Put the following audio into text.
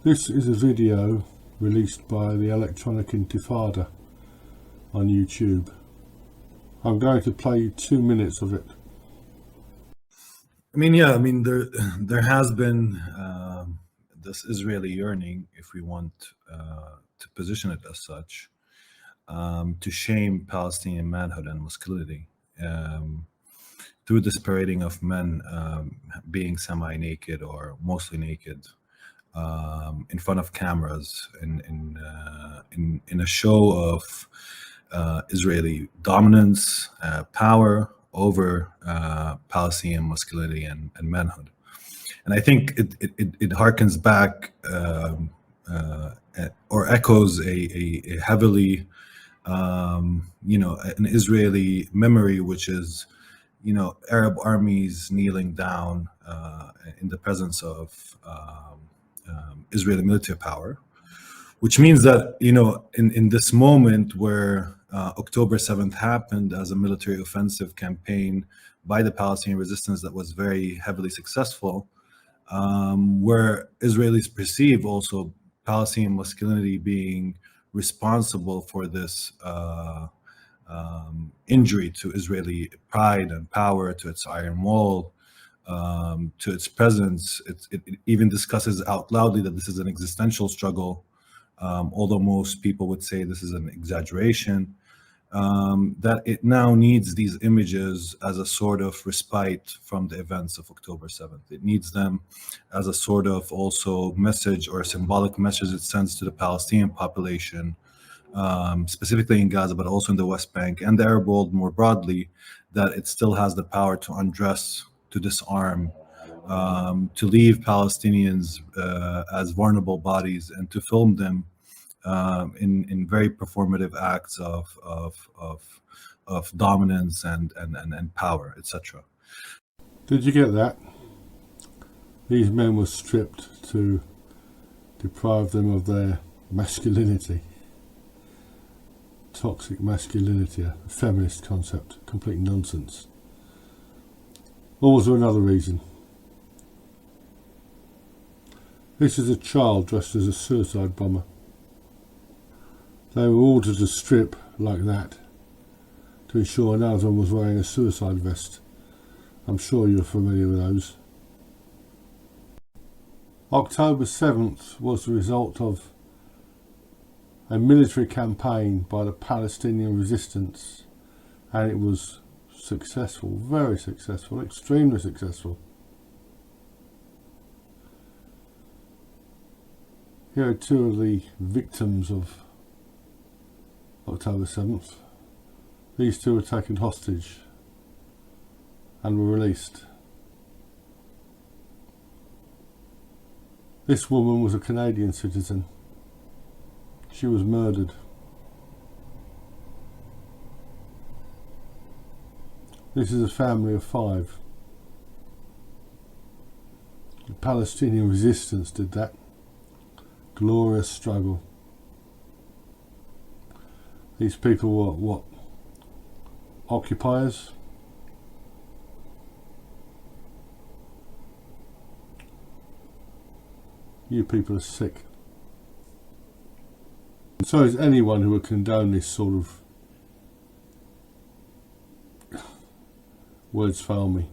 This is a video released by the Electronic Intifada on YouTube. I'm going to play 2 minutes of it. There has been this Israeli yearning, if we want to position it as such, to shame Palestinian manhood and masculinity through this parading of men being semi-naked or mostly naked in front of cameras in a show of Israeli dominance, power over Palestinian masculinity and manhood. And I think it harkens back or echoes a heavily, an Israeli memory, which is, Arab armies kneeling down in the presence of Israeli military power, which means that, in this moment where October 7th happened as a military offensive campaign by the Palestinian resistance that was very heavily successful, where Israelis perceive also Palestinian masculinity being responsible for this injury to Israeli pride and power, to its iron wall, to its presence. It even discusses out loudly that this is an existential struggle, although most people would say this is an exaggeration, that it now needs these images as a sort of respite from the events of October 7th. It needs them as a sort of also message or a symbolic message it sends to the Palestinian population, specifically in Gaza, but also in the West Bank and the Arab world more broadly, that it still has the power to undress, to disarm, to leave Palestinians as vulnerable bodies, and to film them in very performative acts of dominance and power, etc. Did you get that? These men were stripped to deprive them of their masculinity. Toxic masculinity, a feminist concept, complete nonsense. Or was there another reason? This is a child dressed as a suicide bomber. They were ordered to strip like that to ensure none of them was wearing a suicide vest. I'm sure you're familiar with those. October 7th was the result of a military campaign by the Palestinian resistance, and it was successful, very successful, extremely successful. Here are two of the victims of October 7th. These two were taken hostage and were released. This woman was a Canadian citizen. She was murdered. This is a family of 5. The Palestinian resistance did that. Glorious struggle. These people were what? Occupiers? You people are sick. So is anyone who would condone this sort of, words fail me,